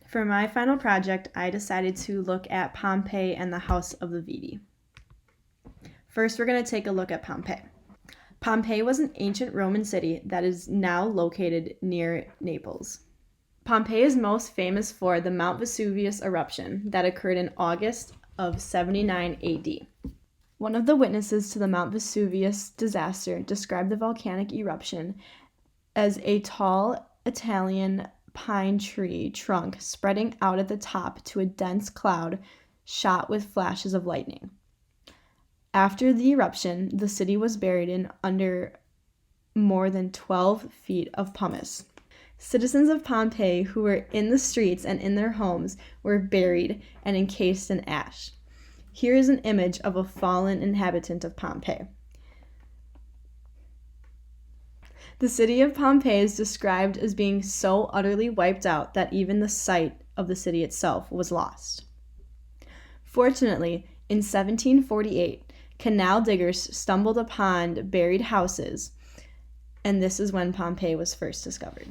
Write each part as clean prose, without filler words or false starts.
For my final project, I decided to look at Pompeii and the House of the Vettii. First, we're going to take a look at Pompeii. Pompeii was an ancient Roman city that is now located near Naples. Pompeii is most famous for the Mount Vesuvius eruption that occurred in August of 79 AD. One of the witnesses to the Mount Vesuvius disaster described the volcanic eruption as a tall Italian pine tree trunk spreading out at the top to a dense cloud shot with flashes of lightning. After the eruption, the city was buried in under more than 12 feet of pumice. Citizens of Pompeii who were in the streets and in their homes were buried and encased in ash. Here is an image of a fallen inhabitant of Pompeii. The city of Pompeii is described as being so utterly wiped out that even the site of the city itself was lost. Fortunately, in 1748, canal diggers stumbled upon buried houses, and this is when Pompeii was first discovered.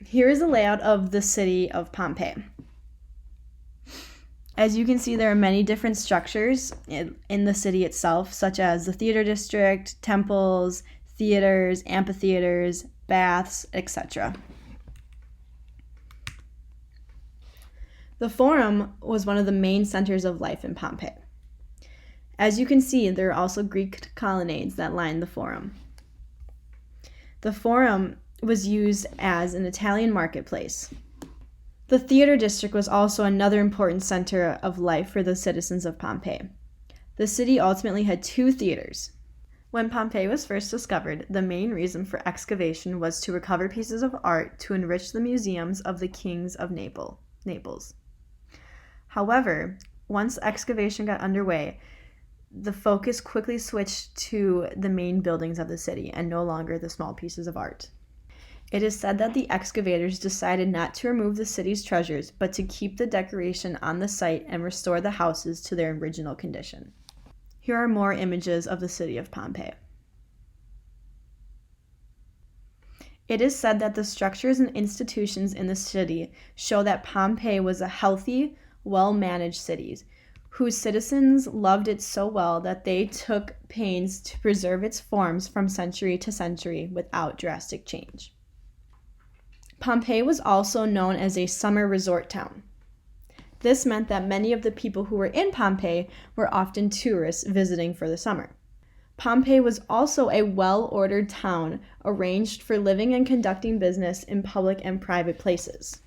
Here is a layout of the city of Pompeii. As you can see, there are many different structures in the city itself, such as the theater district, temples, theaters, amphitheaters, baths, etc. The Forum was one of the main centers of life in Pompeii. As you can see, there are also Greek colonnades that line the Forum. The Forum was used as an Italian marketplace. The theater district was also another important center of life for the citizens of Pompeii. The city ultimately had 2 theaters. When Pompeii was first discovered, the main reason for excavation was to recover pieces of art to enrich the museums of the kings of Naples. However, once excavation got underway, the focus quickly switched to the main buildings of the city and no longer the small pieces of art. It is said that the excavators decided not to remove the city's treasures, but to keep the decoration on the site and restore the houses to their original condition. Here are more images of the city of Pompeii. It is said that the structures and institutions in the city show that Pompeii was a healthy, well-managed city, whose citizens loved it so well that they took pains to preserve its forms from century to century without drastic change. Pompeii was also known as a summer resort town. This meant that many of the people who were in Pompeii were often tourists visiting for the summer. Pompeii was also a well-ordered town arranged for living and conducting business in public and private places.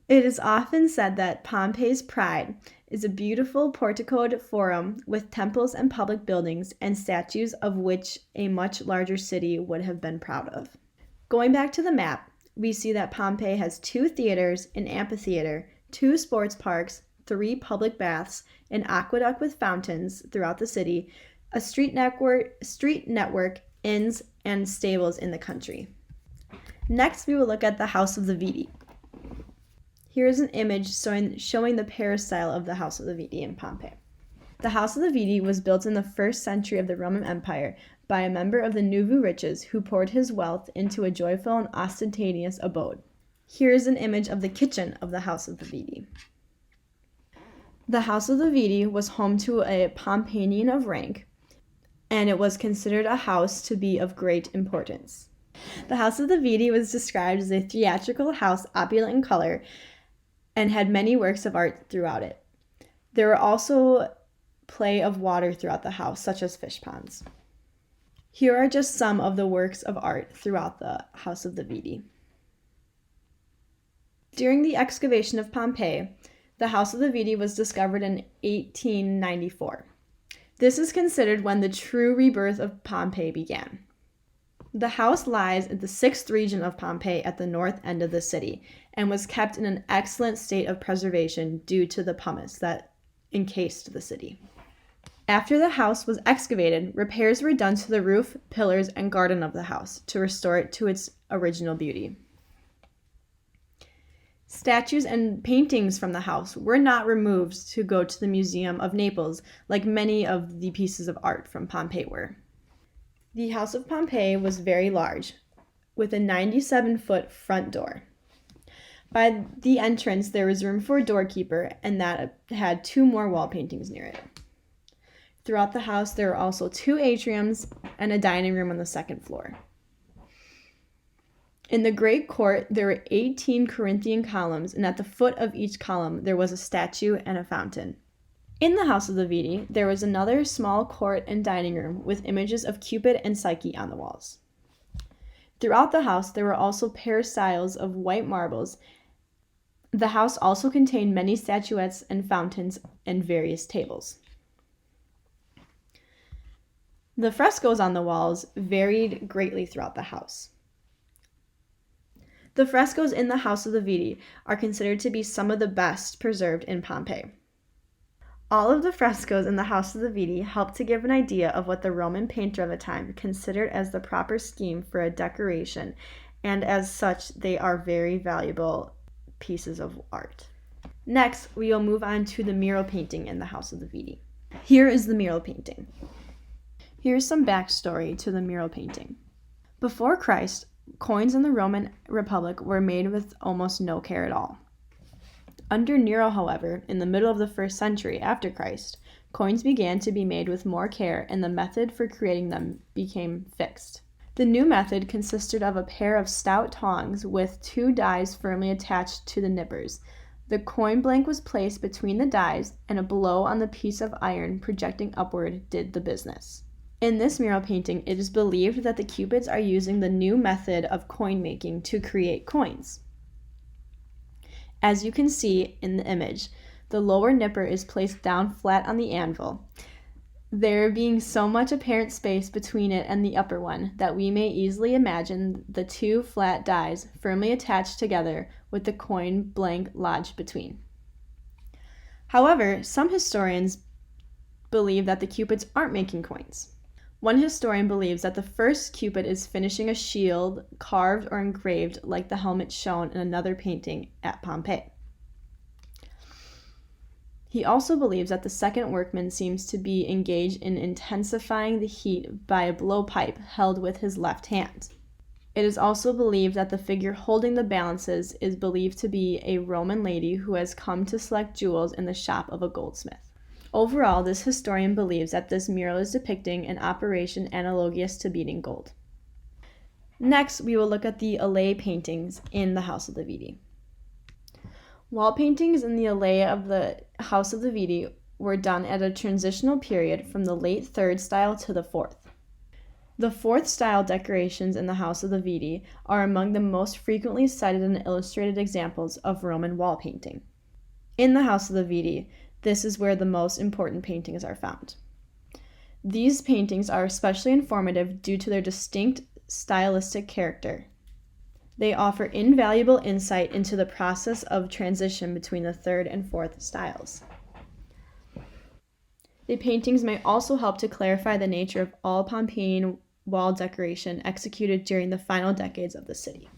It is often said that Pompeii's pride is a beautiful porticoed forum with temples and public buildings and statues of which a much larger city would have been proud of. Going back to the map, we see that Pompeii has 2 theaters, an amphitheater, 2 sports parks, 3 public baths, an aqueduct with fountains throughout the city, a street network, inns, and stables in the country. Next, we will look at the House of the Vettii. Here is an image showing the peristyle of the House of the Vettii in Pompeii. The House of the Vettii was built in the 1st century of the Roman Empire by a member of the nouveau riches who poured his wealth into a joyful and ostentatious abode. Here is an image of the kitchen of the House of the Vettii. The House of the Vettii was home to a Pompeian of rank, and it was considered a house to be of great importance. The House of the Vettii was described as a theatrical house, opulent in color, and had many works of art throughout it. There were also play of water throughout the house, such as fish ponds. Here are just some of the works of art throughout the House of the Vettii. During the excavation of Pompeii, the House of the Vettii was discovered in 1894. This is considered when the true rebirth of Pompeii began. The house lies in the 6th region of Pompeii at the north end of the city and was kept in an excellent state of preservation due to the pumice that encased the city. After the house was excavated, repairs were done to the roof, pillars, and garden of the house to restore it to its original beauty. Statues and paintings from the house were not removed to go to the Museum of Naples like many of the pieces of art from Pompeii were. The House of Pompeii was very large, with a 97-foot front door. By the entrance, there was room for a doorkeeper, and that had 2 more wall paintings near it. Throughout the house, there were also 2 atriums and a dining room on the 2nd floor. In the great court, there were 18 Corinthian columns, and at the foot of each column, there was a statue and a fountain. In the house of the Vettii, there was another small court and dining room with images of Cupid and Psyche on the walls. Throughout the house, there were also peristyles of white marbles. The house also contained many statuettes and fountains and various tables. The frescoes on the walls varied greatly throughout the house. The frescoes in the house of the Vettii are considered to be some of the best preserved in Pompeii. All of the frescoes in the house of the Vettii help to give an idea of what the Roman painter of the time considered as the proper scheme for a decoration, and as such, they are very valuable pieces of art. Next, we will move on to the mural painting in the house of the Vettii. Here is the mural painting. Here's some backstory to the mural painting. Before Christ, coins in the Roman Republic were made with almost no care at all. Under Nero, however, in the middle of the 1st century after Christ, coins began to be made with more care, and the method for creating them became fixed. The new method consisted of a pair of stout tongs with 2 dies firmly attached to the nippers. The coin blank was placed between the dies, and a blow on the piece of iron projecting upward did the business. In this mural painting, it is believed that the Cupids are using the new method of coin making to create coins. As you can see in the image, the lower nipper is placed down flat on the anvil, there being so much apparent space between it and the upper one that we may easily imagine the 2 flat dies firmly attached together with the coin blank lodged between. However, some historians believe that the Cupids aren't making coins. One historian believes that the first Cupid is finishing a shield carved or engraved like the helmet shown in another painting at Pompeii. He also believes that the second workman seems to be engaged in intensifying the heat by a blowpipe held with his left hand. It is also believed that the figure holding the balances is believed to be a Roman lady who has come to select jewels in the shop of a goldsmith. Overall, this historian believes that this mural is depicting an operation analogous to beating gold. Next, we will look at the Allee paintings in the House of the Vettii. Wall paintings in the Allee of the House of the Vettii were done at a transitional period from the late 3rd style to the 4th. The 4th style decorations in the House of the Vettii are among the most frequently cited and illustrated examples of Roman wall painting. In the House of the Vettii, this is where the most important paintings are found. These paintings are especially informative due to their distinct stylistic character. They offer invaluable insight into the process of transition between the 3rd and 4th styles. The paintings may also help to clarify the nature of all Pompeian wall decoration executed during the final decades of the city.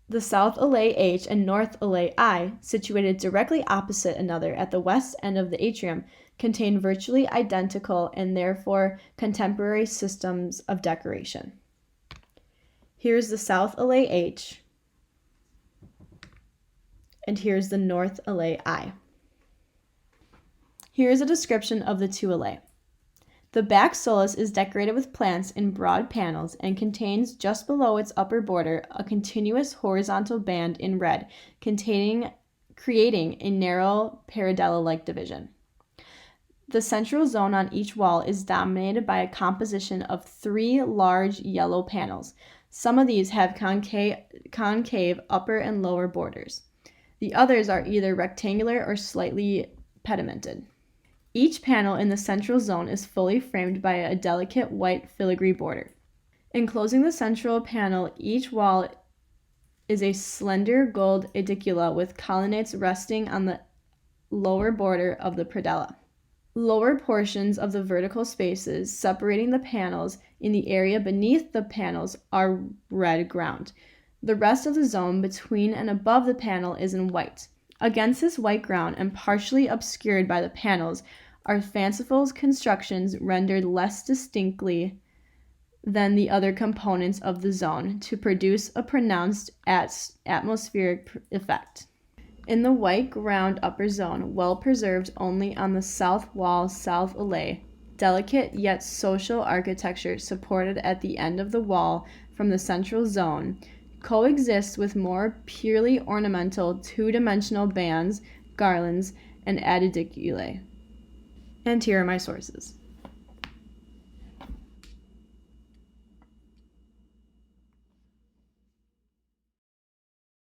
The South Allee H and North Allee I, situated directly opposite another at the west end of the atrium, contain virtually identical and therefore contemporary systems of decoration. Here's the South Allee H, and here's the North Allee I. Here is a description of the 2 Allee. The back solis is decorated with plants in broad panels and contains just below its upper border a continuous horizontal band in red, creating a narrow paradella-like division. The central zone on each wall is dominated by a composition of 3 large yellow panels. Some of these have concave upper and lower borders. The others are either rectangular or slightly pedimented. Each panel in the central zone is fully framed by a delicate white filigree border. Enclosing the central panel, each wall is a slender gold edicula with colonnades resting on the lower border of the predella. Lower portions of the vertical spaces separating the panels in the area beneath the panels are red ground. The rest of the zone between and above the panel is in white. Against this white ground and partially obscured by the panels are fanciful constructions rendered less distinctly than the other components of the zone to produce a pronounced atmospheric effect. In the white ground upper zone, well preserved only on the south wall south alley, delicate yet social architecture supported at the end of the wall from the central zone, coexists with more purely ornamental two-dimensional bands, garlands, and aediculae. And here are my sources.